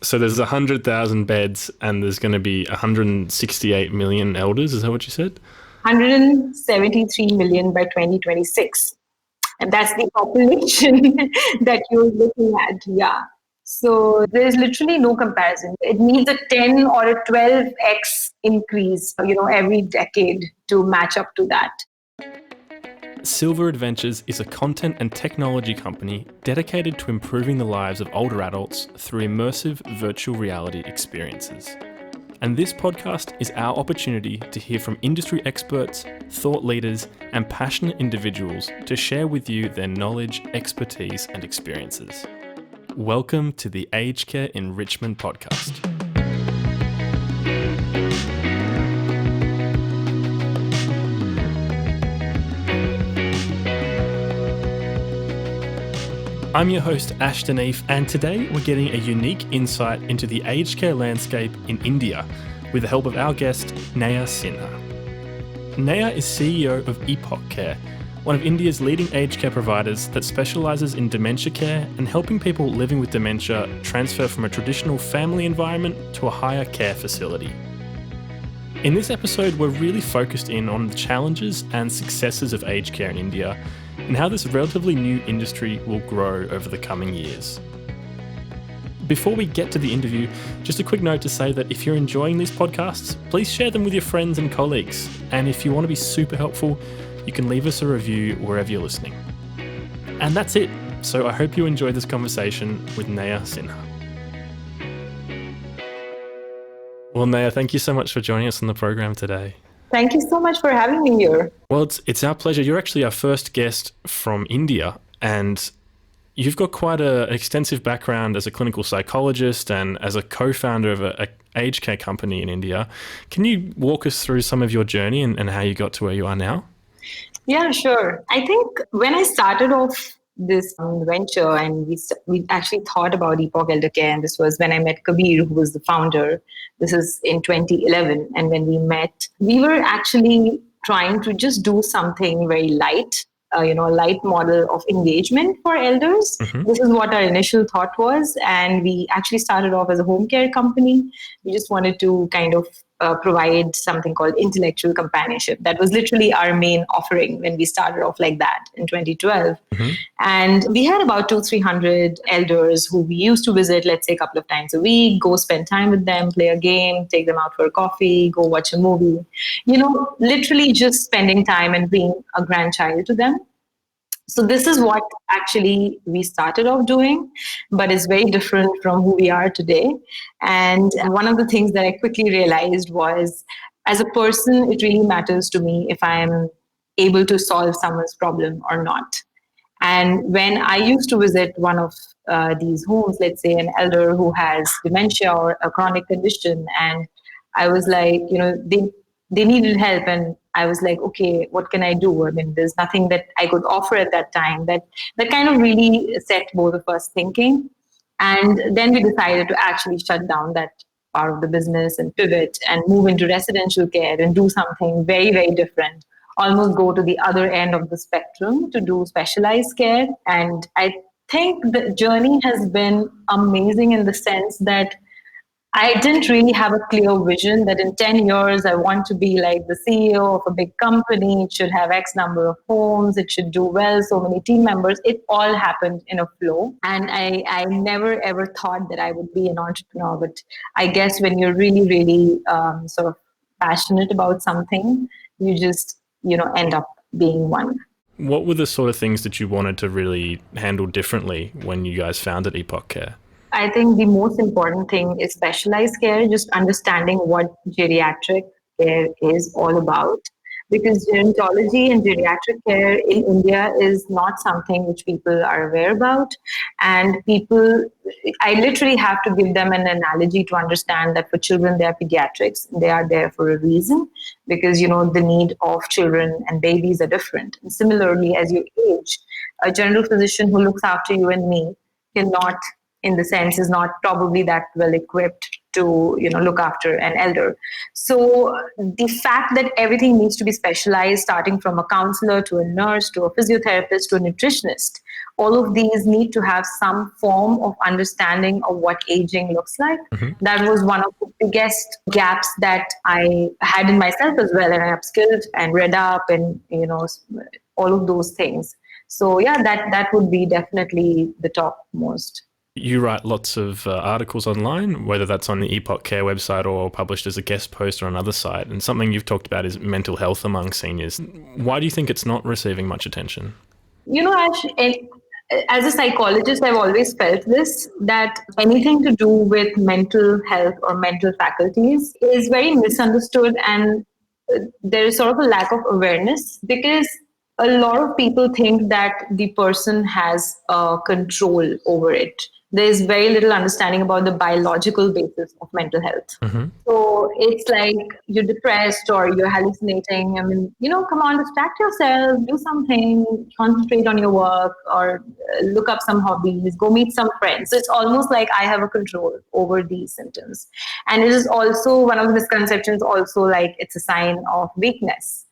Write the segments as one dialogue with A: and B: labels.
A: So there's 100,000 beds and there's going to be 168 million elders. Is that what you said?
B: 173 million by 2026. And that's the population that you're looking at. Yeah. So there's literally no comparison. It needs a 10 or a 12x increase, every decade to match up to that.
A: Silver Adventures is a content and technology company dedicated to improving the lives of older adults through immersive virtual reality experiences. And this podcast is our opportunity to hear from industry experts, thought leaders, and passionate individuals to share with you their knowledge, expertise, and experiences. Welcome to the Aged Care Enrichment Podcast. I'm your host, Ashton Eve, and today we're getting a unique insight into the aged care landscape in India with the help of our guest, Neha Sinha. Neha is CEO of Epoch Care, one of India's leading aged care providers that specialises in dementia care and helping people living with dementia transfer from a traditional family environment to a higher care facility. In this episode, we're really focused in on the challenges and successes of aged care in India and how this relatively new industry will grow over the coming years. Before we get to the interview, just a quick note to say that if you're enjoying these podcasts, please share them with your friends and colleagues. And if you want to be super helpful, you can leave us a review wherever you're listening. And that's it. So I hope you enjoyed this conversation with Neha Sinha. Well, Neha, thank you so much for joining us on the program today.
B: Thank you so much for having me here.
A: Well, it's our pleasure. You're actually our first guest from India, and you've got quite an extensive background as a clinical psychologist and as a co-founder of an aged care company in India. Can you walk us through some of your journey and how you got to where you are now?
B: Yeah, sure. I think when I started off this venture and we actually thought about Epoch Elder Care, and this was when I met Kabir, who was the founder. This is in 2011. And when we met, we were actually trying to just do something very light, a light model of engagement for elders. Mm-hmm. This is what our initial thought was. And we actually started off as a home care company. We just wanted to kind of provide something called intellectual companionship. That was literally our main offering when we started off like that in 2012. Mm-hmm. And we had about 200-300 elders who we used to visit, let's say a couple of times a week, go spend time with them, play a game, take them out for a coffee, go watch a movie, literally just spending time and being a grandchild to them. So this is what actually we started off doing, but it's very different from who we are today. And one of the things that I quickly realized was, as a person, it really matters to me if I'm able to solve someone's problem or not. And when I used to visit one of these homes, let's say an elder who has dementia or a chronic condition, and I was like, they needed help, and I was like, okay, what can I do? I mean, there's nothing that I could offer at that time. That kind of really set both of us thinking. And then we decided to actually shut down that part of the business and pivot and move into residential care and do something very, very different. Almost go to the other end of the spectrum to do specialized care. And I think the journey has been amazing in the sense that I didn't really have a clear vision that in 10 years, I want to be like the CEO of a big company. It should have X number of homes. It should do well, so many team members. It all happened in a flow. And I never, ever thought that I would be an entrepreneur. But I guess when you're really, really sort of passionate about something, you just, end up being one.
A: What were the sort of things that you wanted to really handle differently when you guys founded Epoch Care?
B: I think the most important thing is specialized care, just understanding what geriatric care is all about. Because gerontology and geriatric care in India is not something which people are aware about. And I literally have to give them an analogy to understand that for children, they are pediatrics. They are there for a reason because, the need of children and babies are different. And similarly, as you age, a general physician who looks after you and me cannot, in the sense, is not probably that well equipped to look after an elder. So the fact that everything needs to be specialized, starting from a counselor to a nurse to a physiotherapist to a nutritionist, all of these need to have some form of understanding of what aging looks like. That was one of the biggest gaps that I had in myself as well, and I upskilled and read up and all of those things. So yeah, that would be definitely the top most.
A: You write lots of articles online, whether that's on the Epoch Care website or published as a guest post on another site. And something you've talked about is mental health among seniors. Why do you think it's not receiving much attention?
B: Ash, as a psychologist, I've always felt this, that anything to do with mental health or mental faculties is very misunderstood, and there is sort of a lack of awareness, because a lot of people think that the person has control over it. There's very little understanding about the biological basis of mental health. So it's like you're depressed or you're hallucinating. I mean, come on, distract yourself, do something, concentrate on your work, or look up some hobbies, go meet some friends. So it's almost like I have a control over these symptoms. And it is also one of the misconceptions, also like it's a sign of weakness.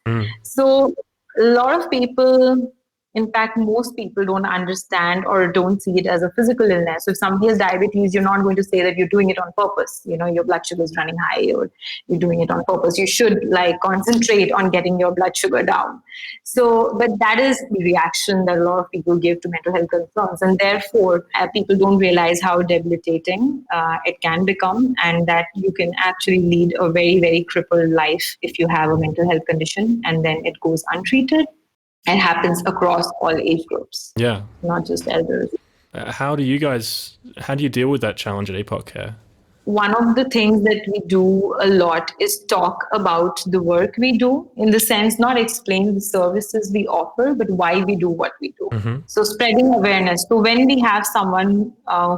B: So a lot of people, in fact, most people don't understand or don't see it as a physical illness. So if somebody has diabetes, you're not going to say that you're doing it on purpose. Your blood sugar is running high, or you're doing it on purpose. You should concentrate on getting your blood sugar down. So, but that is the reaction that a lot of people give to mental health concerns. And therefore, people don't realize how debilitating it can become, and that you can actually lead a very, very crippled life if you have a mental health condition and then it goes untreated. It happens across all age groups.
A: Yeah.
B: Not just elders.
A: How do you deal with that challenge at Epoch Care?
B: One of the things that we do a lot is talk about the work we do, in the sense, not explain the services we offer, but why we do what we do. So spreading awareness. So when we have someone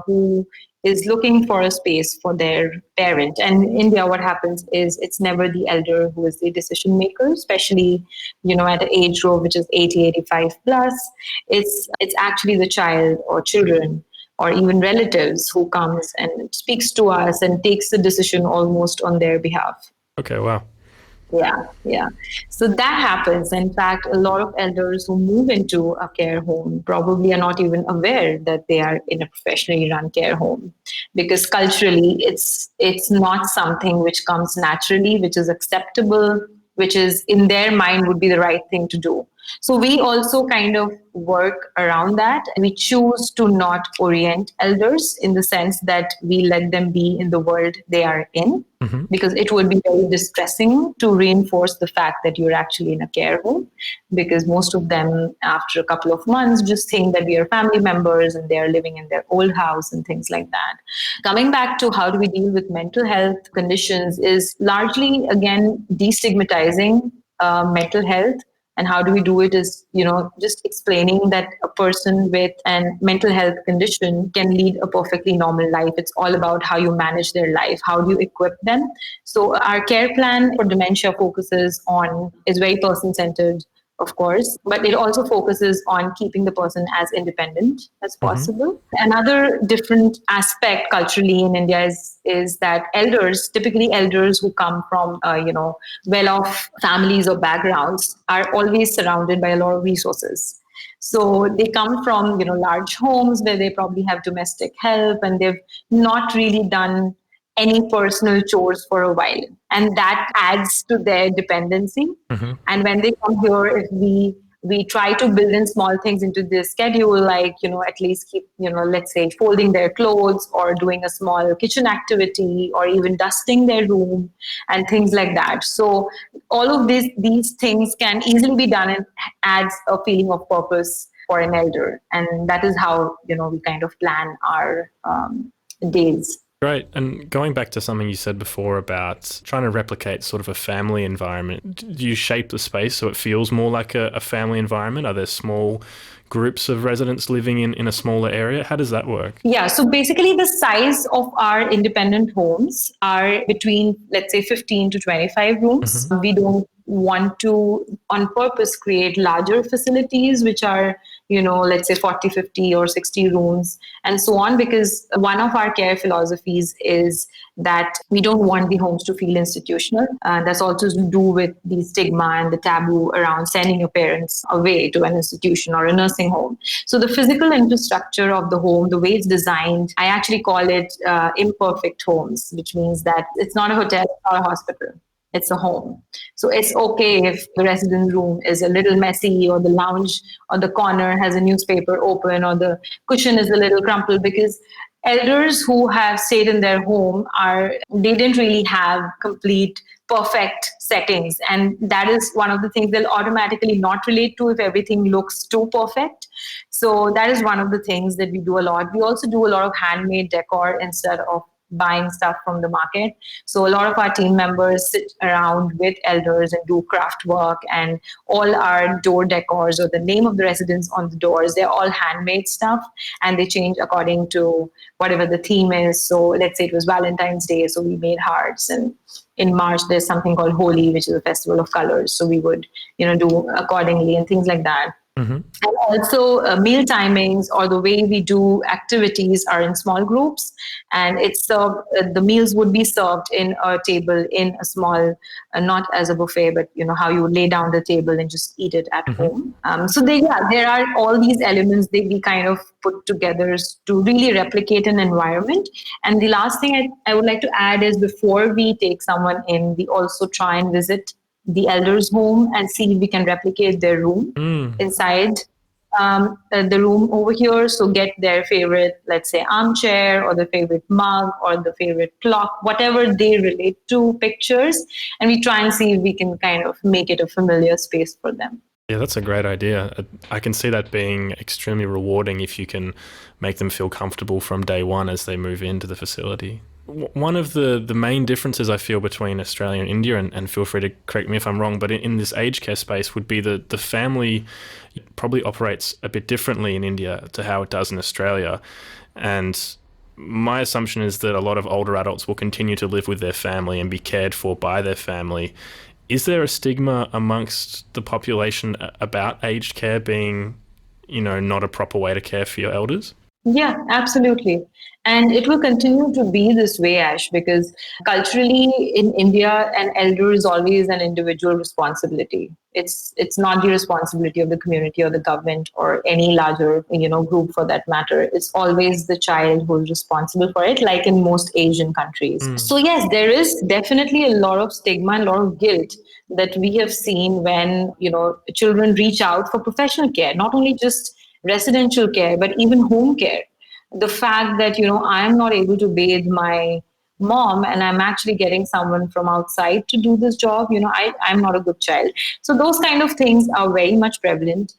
B: who is looking for a space for their parent, and in India, what happens is it's never the elder who is the decision maker, especially, at an age group which is 80, 85 plus. It's actually the child or children or even relatives who comes and speaks to us and takes the decision almost on their behalf.
A: Okay, wow.
B: Yeah. So that happens. In fact, a lot of elders who move into a care home probably are not even aware that they are in a professionally run care home, because culturally it's not something which comes naturally, which is acceptable, which is in their mind would be the right thing to do. So we also kind of work around that. We choose to not orient elders in the sense that we let them be in the world they are in, because it would be very distressing to reinforce the fact that you're actually in a care home, because most of them, after a couple of months, just think that we are family members and they are living in their old house and things like that. Coming back to how do we deal with mental health conditions is largely, again, destigmatizing mental health. And how do we do it is, just explaining that a person with a mental health condition can lead a perfectly normal life. It's all about how you manage their life. How do you equip them? So our care plan for dementia is very person-centered, of course, but it also focuses on keeping the person as independent as possible. Another different aspect culturally in India is that typically elders who come from, well-off families or backgrounds, are always surrounded by a lot of resources. So they come from, large homes where they probably have domestic help, and they've not really done any personal chores for a while. And that adds to their dependency. And when they come here, if we try to build in small things into their schedule, like, at least keep, let's say folding their clothes or doing a small kitchen activity or even dusting their room and things like that. So all of these things can easily be done and adds a feeling of purpose for an elder. And that is how, we kind of plan our days.
A: Great. And going back to something you said before about trying to replicate sort of a family environment, do you shape the space so it feels more like a family environment? Are there small groups of residents living in a smaller area? How does that work?
B: Yeah, so basically the size of our independent homes are between, let's say, 15 to 25 rooms. We don't want to, on purpose, create larger facilities which are, let's say 40, 50 or 60 rooms and so on, because one of our care philosophies is that we don't want the homes to feel institutional. That's also to do with the stigma and the taboo around sending your parents away to an institution or a nursing home. So the physical infrastructure of the home, the way it's designed, I actually call it imperfect homes, which means that it's not a hotel or a hospital. It's a home. So it's okay if the residence room is a little messy, or the lounge or the corner has a newspaper open, or the cushion is a little crumpled, because elders who have stayed in their home they didn't really have complete perfect settings, and that is one of the things they'll automatically not relate to if everything looks too perfect. So that is one of the things that we do a lot. We also do a lot of handmade decor instead of buying stuff from the market. So a lot of our team members sit around with elders and do craft work, and all our door decors or the name of the residence on the doors, they're all handmade stuff, and they change according to whatever the theme is. So let's say it was Valentine's Day, so we made hearts, and in March there's something called Holi, which is a festival of colors, so we would do accordingly and things like that.
A: Mm-hmm.
B: And also meal timings or the way we do activities are in small groups, and it's served, the meals would be served in a table in a small, not as a buffet, but how you would lay down the table and just eat it at home. So there are all these elements that we kind of put together to really replicate an environment. And the last thing I would like to add is, before we take someone in, we also try and visit the elders' home and see if we can replicate their room inside the room over here. So get their favorite, let's say, armchair, or the favorite mug, or the favorite clock, whatever they relate to pictures. And we try and see if we can kind of make it a familiar space for them.
A: Yeah, that's a great idea. I can see that being extremely rewarding if you can make them feel comfortable from day one as they move into the facility. One of the main differences I feel between Australia and India, and feel free to correct me if I'm wrong, but in this aged care space, would be the family probably operates a bit differently in India to how it does in Australia. And my assumption is that a lot of older adults will continue to live with their family and be cared for by their family. Is there a stigma amongst the population about aged care being, not a proper way to care for your elders?
B: Yeah, absolutely. And it will continue to be this way, Ash, because culturally in India, an elder is always an individual responsibility. It's not the responsibility of the community or the government or any larger, group for that matter. It's always the child who's responsible for it, like in most Asian countries. So yes, there is definitely a lot of stigma and a lot of guilt that we have seen when, children reach out for professional care, not only just residential care, but even home care. The fact that, I am not able to bathe my mom and I'm actually getting someone from outside to do this job, I'm not a good child. So those kind of things are very much prevalent.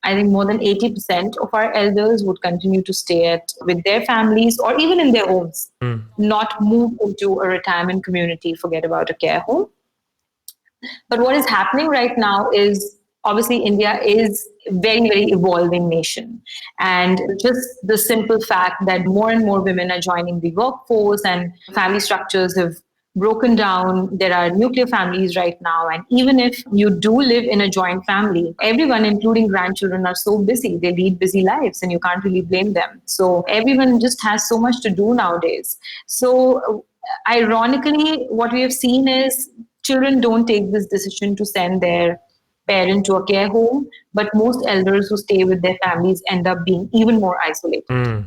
B: I think more than 80% of our elders would continue to stay with their families or even in their homes, not move into a retirement community, forget about a care home. But what is happening right now is, obviously India is a very, very evolving nation. And just the simple fact that more and more women are joining the workforce and family structures have broken down. There are nuclear families right now. And even if you do live in a joint family, everyone, including grandchildren, are so busy. They lead busy lives and you can't really blame them. So everyone just has so much to do nowadays. So ironically, what we have seen is children don't take this decision to send their parent to a care home, but most elders who stay with their families end up being even more isolated.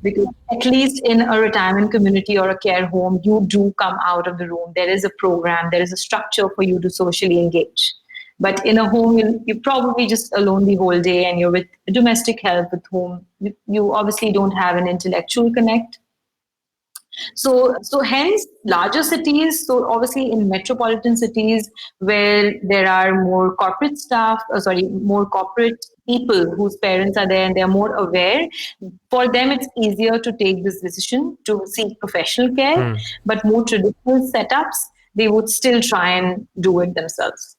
B: Because at least in a retirement community or a care home, you do come out of the room. There is a program, there is a structure for you to socially engage. But in a home, you're probably just alone the whole day and you're with domestic help with whom you obviously don't have an intellectual connect. So hence larger cities, so obviously in metropolitan cities where there are more corporate staff, more corporate people whose parents are there and they're more aware, for them it's easier to take this decision to seek professional care. But more traditional setups, they would still try and do it themselves.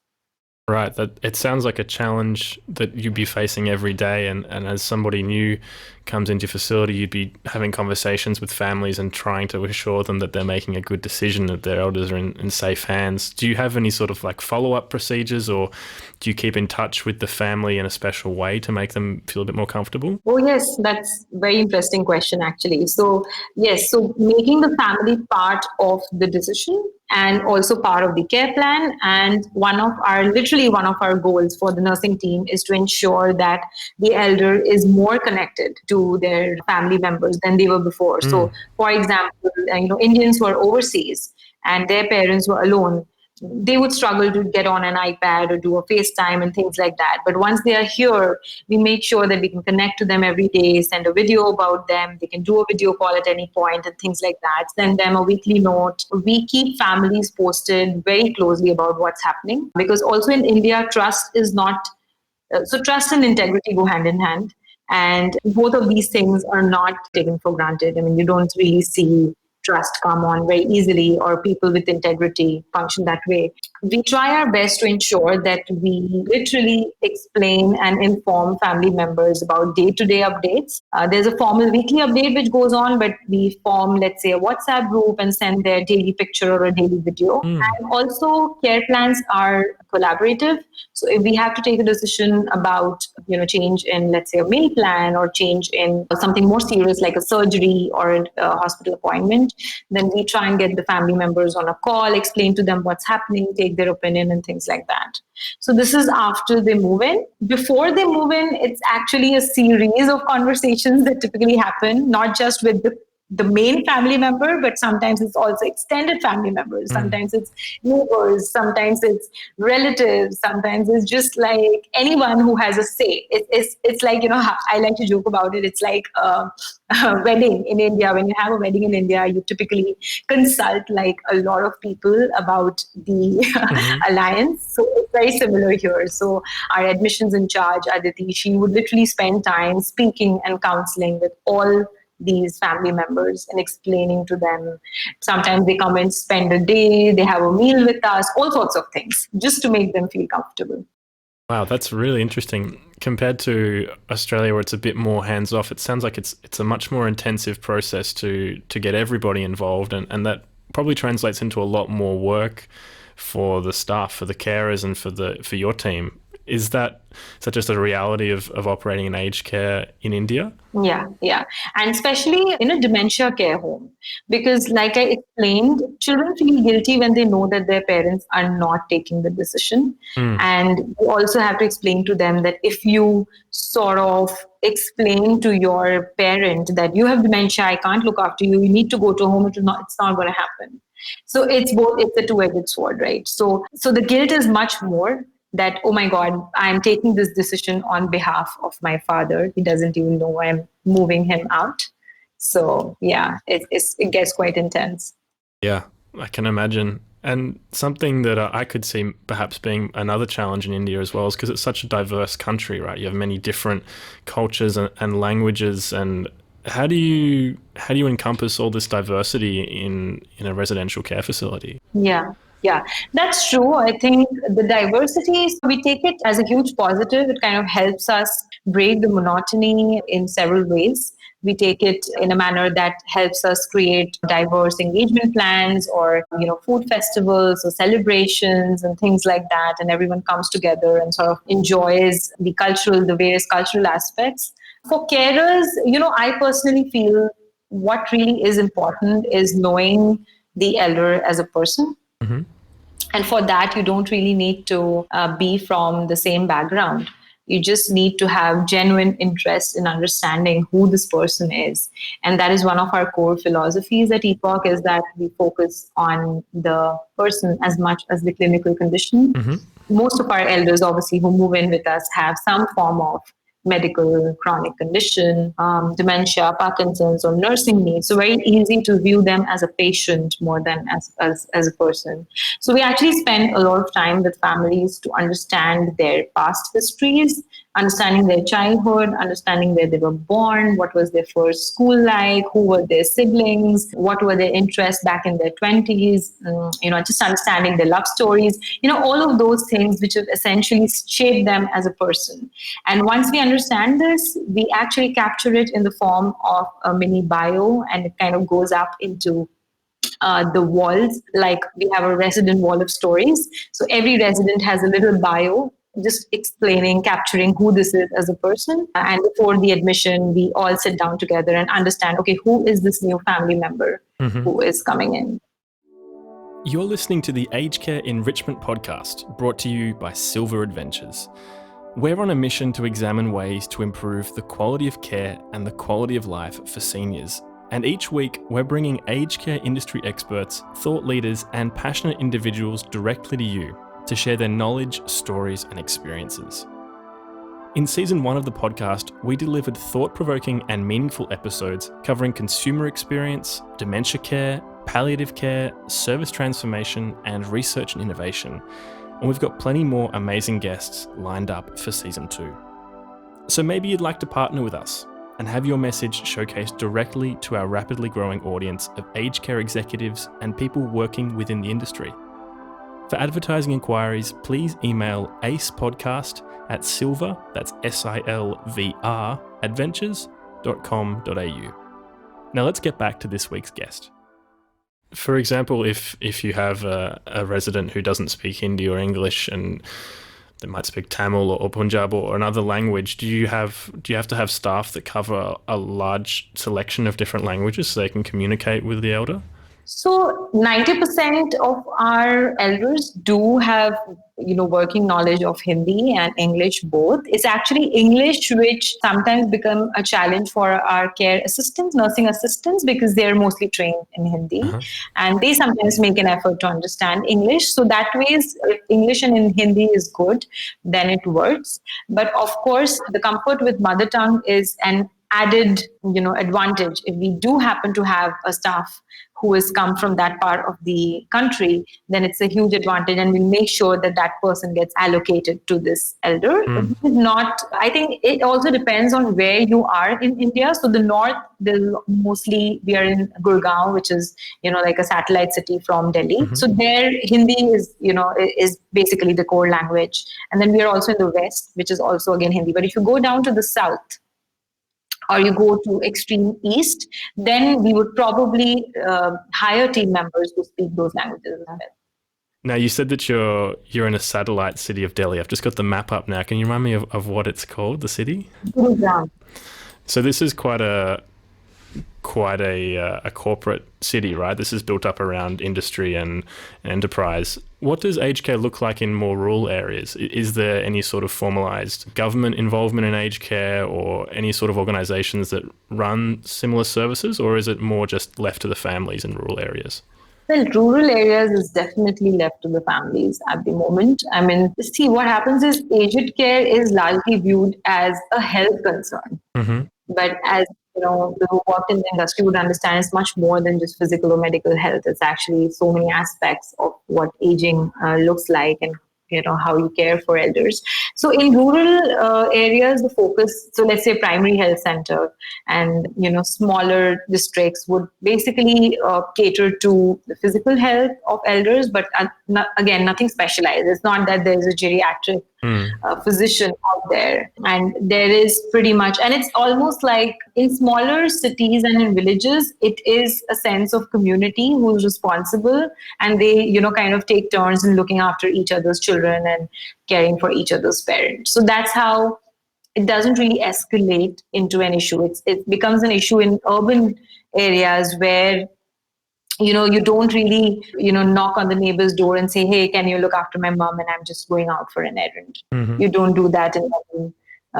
A: Right. That it sounds like a challenge that you'd be facing every day. And as somebody new comes into your facility, you'd be having conversations with families and trying to assure them that they're making a good decision, that their elders are in safe hands. Do you have any sort of like follow-up procedures, or do you keep in touch with the family in a special way to make them feel a bit more comfortable?
B: Oh, yes, that's a very interesting question, actually. So, yes, so making the family part of the decision and also part of the care plan. And literally one of our goals for the nursing team is to ensure that the elder is more connected to their family members than they were before. So, for example, Indians who are overseas and their parents were alone, they would struggle to get on an iPad or do a FaceTime and things like that. But once they are here, we make sure that we can connect to them every day, send a video about them. They can do a video call at any point and things like that. Send them a weekly note. We keep families posted very closely about what's happening, because also in India, trust is not so trust and integrity go hand in hand. And both of these things are not taken for granted. I mean, you don't really see trust come on very easily, or people with integrity function that way. We try our best to ensure that we literally explain and inform family members about day-to-day updates. There's a formal weekly update which goes on, but we form, let's say, a WhatsApp group and send their daily picture or a daily video. And also, care plans are collaborative. So if we have to take a decision about, change in, let's say, a meal plan, or change in something more serious like a surgery or a hospital appointment, then we try and get the family members on a call, explain to them what's happening, take their opinion and things like that. So this is after they move in. Before they move in, it's actually a series of conversations that typically happen, not just with the main family member, but sometimes it's also extended family members. Sometimes it's neighbors, sometimes it's relatives, sometimes it's just like anyone who has a say. It's like, I like to joke about it. It's like a wedding in India. When you have a wedding in India, you typically consult like a lot of people about the alliance. So it's very similar here. So our admissions in charge, Aditi, she would literally spend time speaking and counseling with all these family members and explaining to them. Sometimes they come and spend a day, they have a meal with us, all sorts of things, just to make them feel comfortable.
A: Wow, that's really interesting. Compared to Australia, where it's a bit more hands-off, it sounds like it's a much more intensive process to get everybody involved, and that probably translates into a lot more work for the staff, for the carers, and for your team. Is that just a reality of operating in aged care in India?
B: Yeah. And especially in a dementia care home. Because like I explained, children feel guilty when they know that their parents are not taking the decision. And you also have to explain to them that if you sort of explain to your parent that you have dementia, I can't look after you, you need to go to a home, it's not going to happen. So it's a two-edged sword, right? So the guilt is much more that, oh my God, I'm taking this decision on behalf of my father. He doesn't even know I'm moving him out. So yeah, it gets quite intense.
A: Yeah, I can imagine. And something that I could see perhaps being another challenge in India as well is because it's such a diverse country, right? You have many different cultures and languages. And how do you encompass all this diversity in a residential care facility?
B: Yeah, that's true. I think the diversity, we take it as a huge positive. It kind of helps us break the monotony in several ways. We take it in a manner that helps us create diverse engagement plans, or, food festivals or celebrations and things like that. And everyone comes together and sort of enjoys the various cultural aspects. For carers, I personally feel what really is important is knowing the elder as a person. And for that, you don't really need to be from the same background. You just need to have genuine interest in understanding who this person is. And that is one of our core philosophies at Epoch, is that we focus on the person as much as the clinical condition. Most of our elders, obviously, who move in with us have some form of medical chronic condition, dementia, Parkinson's, or nursing needs. So very easy to view them as a patient more than as a person. So we actually spend a lot of time with families to understand their past histories understanding their childhood, understanding where they were born, what was their first school like, who were their siblings, what were their interests back in their 20s, just understanding their love stories, all of those things which have essentially shaped them as a person. And once we understand this, we actually capture it in the form of a mini bio, and it kind of goes up into the walls. Like we have a resident wall of stories. So every resident has a little bio just explaining, capturing who this is as a person. And before the admission, we all sit down together and understand, okay, who is this new family member who is coming in?
A: You're listening to the Aged Care Enrichment Podcast, brought to you by Silver Adventures. We're on a mission to examine ways to improve the quality of care and the quality of life for seniors. And each week, we're bringing aged care industry experts, thought leaders, and passionate individuals directly to you to share their knowledge, stories, and experiences. In season 1 of the podcast, we delivered thought-provoking and meaningful episodes covering consumer experience, dementia care, palliative care, service transformation, and research and innovation. And we've got plenty more amazing guests lined up for season 2. So maybe you'd like to partner with us and have your message showcased directly to our rapidly growing audience of aged care executives and people working within the industry. For advertising inquiries, please email acepodcast@silver, that's SILVR, adventures.com.au. Now let's get back to this week's guest. For example, if you have a resident who doesn't speak Hindi or English and they might speak Tamil or Punjab or another language, do you have to have staff that cover a large selection of different languages so they can communicate with the elder?
B: So 90% of our elders do have, working knowledge of Hindi and English both. It's actually English which sometimes become a challenge for our care assistants, nursing assistants, because they're mostly trained in Hindi. And they sometimes make an effort to understand English. So that way, if English and in Hindi is good, then it works. But of course, the comfort with mother tongue is an added, advantage. If we do happen to have a staff who has come from that part of the country, then it's a huge advantage, and we make sure that that person gets allocated to this elder. Not, I think it also depends on where you are in India. So the north, mostly we are in Gurgaon, which is, like a satellite city from Delhi. So there Hindi is, is basically the core language. And then we are also in the west, which is also again Hindi. But if you go down to the south, or you go to extreme east, then we would probably hire team members who speak those languages as well.
A: Now, you said that you're in a satellite city of Delhi. I've just got the map up now. Can you remind me of what it's called, the city?
B: Gurugram.
A: So this is quite a corporate city, right? This is built up around industry and enterprise. What does aged care look like in more rural areas? Is there any sort of formalised government involvement in aged care or any sort of organisations that run similar services, or is it more just left to the families in rural areas?
B: Well, rural areas is definitely left to the families at the moment. I mean, see, what happens is aged care is largely viewed as a health concern. But as those who work in the industry would understand, it's much more than just physical or medical health. It's actually so many aspects of what aging looks like, and how you care for elders. So in rural areas, the focus, so let's say primary health center and smaller districts would basically cater to the physical health of elders, but again, nothing specialized. It's not that there's a geriatric physician out there, and there is pretty much, and it's almost like in smaller cities and in villages, it is a sense of community who's responsible, and they kind of take turns in looking after each other's children and caring for each other's parents. So that's how it doesn't really escalate into an issue. It becomes an issue in urban areas where you don't really, knock on the neighbor's door and say, hey, can you look after my mom? And I'm just going out for an errand. You don't do that in urban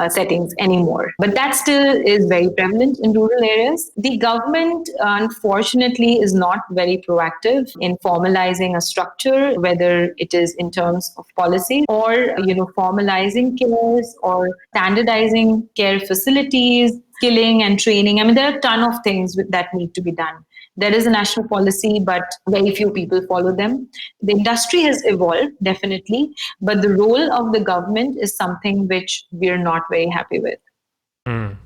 B: settings anymore. But that still is very prevalent in rural areas. The government, unfortunately, is not very proactive in formalizing a structure, whether it is in terms of policy or, formalizing cares or standardizing care facilities, skilling and training. I mean, there are a ton of things that need to be done. There is a national policy, but very few people follow them. The industry has evolved, definitely, but the role of the government is something which we're not very happy with.
A: Mm.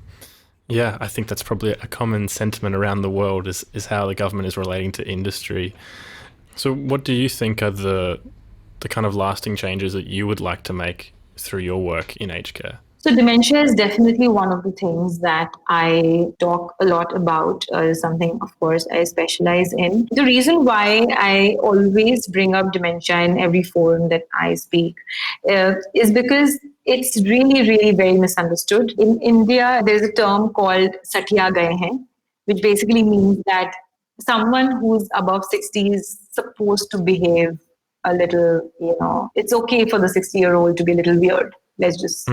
A: Yeah, I think that's probably a common sentiment around the world is how the government is relating to industry. So what do you think are the kind of lasting changes that you would like to make through your work in aged care?
B: So, dementia is definitely one of the things that I talk a lot about, something, of course, I specialize in. The reason why I always bring up dementia in every forum that I speak is because it's really, really very misunderstood. In India, there's a term called Satya Gaye Hain, which basically means that someone who's above 60 is supposed to behave a little, it's okay for the 60-year-old to be a little weird. Let's just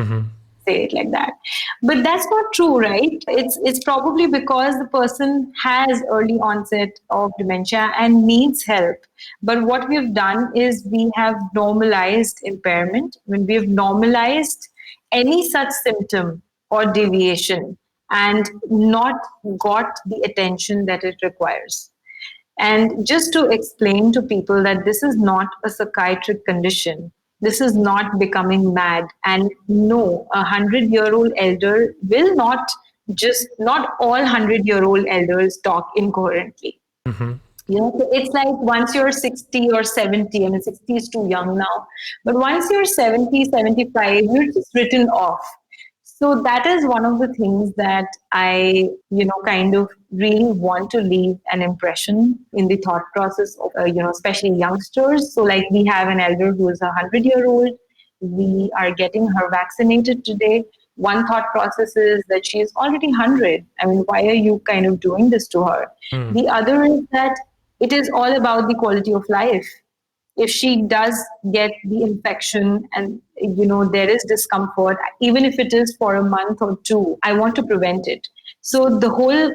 B: say it like that. But that's not true, right? It's probably because the person has early onset of dementia and needs help. But what we've done is we have normalized impairment. When we have normalized any such symptom or deviation and not got the attention that it requires. And just to explain to people that this is not a psychiatric condition, this is not becoming mad. And no, 100-year-old elder will not not all 100-year-old elders talk incoherently. So it's like once you're 60 or 70, I mean, 60 is too young now, but once you're 70, 75, you're just written off. So that is one of the things that I, kind of really want to leave an impression in the thought process of, especially youngsters. So like we have an elder who is 100-year-old. We are getting her vaccinated today. One thought process is that she is already 100. I mean, why are you kind of doing this to her? The other is that it is all about the quality of life. If she does get the infection and there is discomfort, even if it is for a month or two, I want to prevent it. So the whole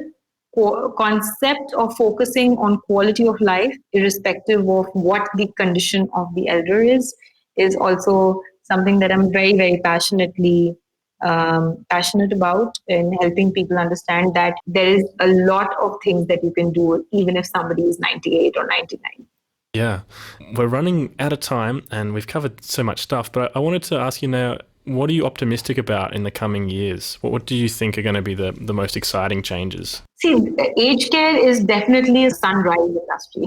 B: concept of focusing on quality of life, irrespective of what the condition of the elder is also something that I'm very, very passionate about, in helping people understand that there is a lot of things that you can do even if somebody is 98 or 99.
A: Yeah, we're running out of time and we've covered so much stuff, but I wanted to ask you now, what are you optimistic about in the coming years? What do you think are going to be the most exciting changes?
B: See, aged care is definitely a sunrise industry.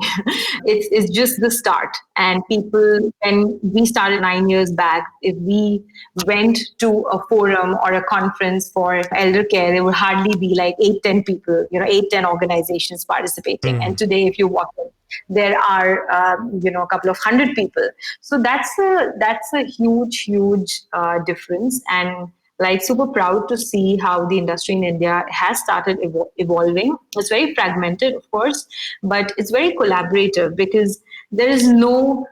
B: It's just the start. And people, when we started 9 years back, if we went to a forum or a conference for elder care, there would hardly be like 8, 10 people, 8, 10 organizations participating. And today, if you walk in, there are a couple of 100 people. So that's a huge difference. And like super proud to see how the industry in India has started evolving. It's very fragmented, of course, but it's very collaborative because there is no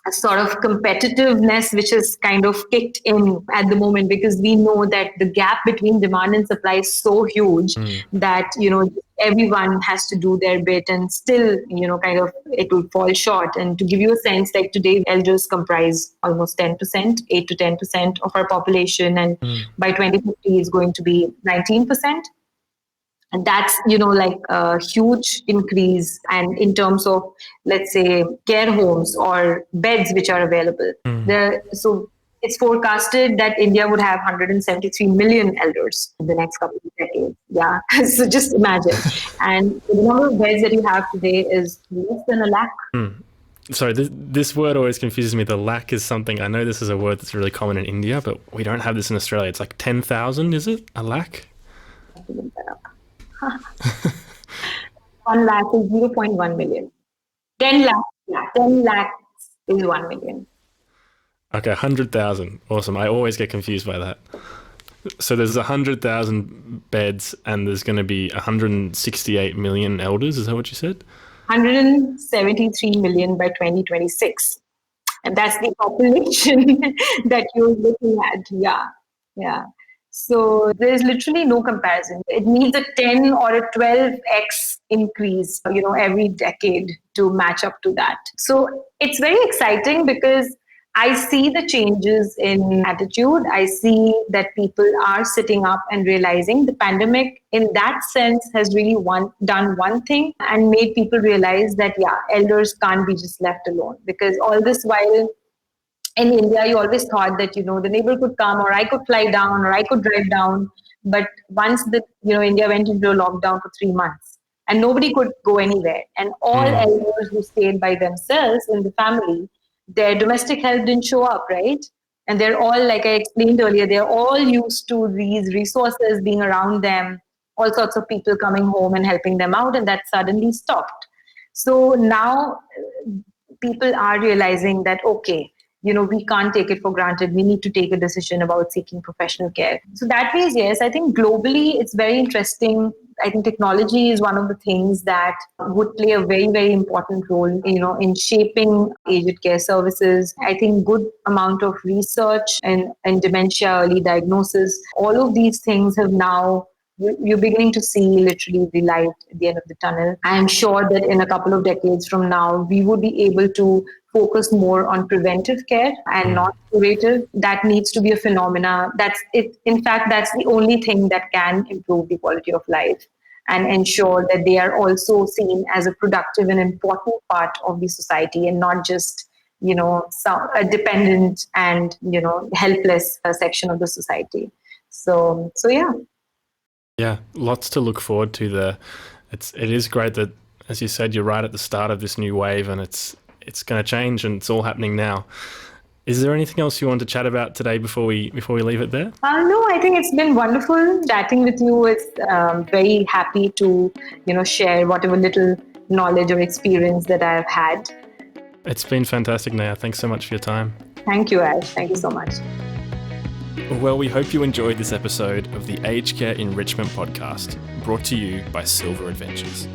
B: a sort of competitiveness which is kind of kicked in at the moment, because we know that the gap between demand and supply is so huge that everyone has to do their bit, and still kind of it will fall short. And to give you a sense, like today elders comprise almost 10%, 8 to 10% of our population, and by 2050 is going to be 19%. And that's like a huge increase. And in terms of, let's say, care homes or beds which are available there, so it's forecasted that India would have 173 million elders in the next couple of decades. Yeah. So just imagine. And the number of beds that you have today is less than a lakh.
A: Sorry, this word always confuses me. The lakh is something, I know this is a word that's really common in India, but we don't have this in Australia. It's like 10,000, is it? A lakh?
B: 1 lakh is 0.1 million. 10 lakh, 10 lakhs is 1 million.
A: Okay, 100,000. Awesome. I always get confused by that. So there's 100,000 beds and there's going to be 168 million elders. Is that what you said?
B: 173 million by 2026. And that's the population that you're looking at. Yeah. So there's literally no comparison. It needs a 10 or a 12x increase, every decade to match up to that. So it's very exciting because I see the changes in attitude. I see that people are sitting up and realizing the pandemic, in that sense, has really done one thing and made people realize that, yeah, elders can't be just left alone. Because all this while in India, you always thought that, the neighbor could come, or I could fly down, or I could drive down. But once India went into a lockdown for 3 months and nobody could go anywhere, and all elders who stayed by themselves in the family, their domestic health didn't show up, right? And they're all, like I explained earlier, they're all used to these resources being around them, all sorts of people coming home and helping them out, and that suddenly stopped. So now people are realizing that, okay, we can't take it for granted. We need to take a decision about seeking professional care. So that way, yes, I think globally it's very interesting. I think technology is one of the things that would play a very, very important role, in shaping aged care services. I think good amount of research and dementia, early diagnosis, all of these things have now, you're beginning to see literally the light at the end of the tunnel. I am sure that in a couple of decades from now, we would be able to focus more on preventive care and not curative. That needs to be a phenomena. That's it. In fact, that's the only thing that can improve the quality of life and ensure that they are also seen as a productive and important part of the society, and not just, a dependent and, helpless section of the society. So yeah.
A: Yeah, lots to look forward to there. It is great that, as you said, you're right at the start of this new wave, and it's going to change, and it's all happening now. Is there anything else you want to chat about today before we leave it there?
B: No, I think it's been wonderful chatting with you. It's very happy to share whatever little knowledge or experience that I've had.
A: It's been fantastic, Neha. Thanks so much for your time.
B: Thank you, Ash. Thank you so much.
A: Well, we hope you enjoyed this episode of the Aged Care Enrichment Podcast, brought to you by Silver Adventures.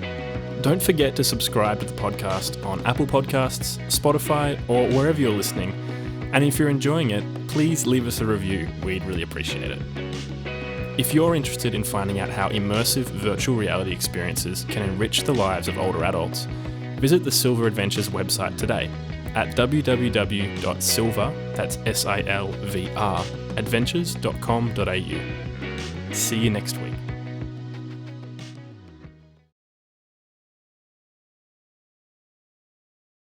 A: Don't forget to subscribe to the podcast on Apple Podcasts, Spotify, or wherever you're listening. And if you're enjoying it, please leave us a review. We'd really appreciate it. If you're interested in finding out how immersive virtual reality experiences can enrich the lives of older adults, visit the Silver Adventures website today at www.silver, that's SILVR, adventures.com.au. See you next week.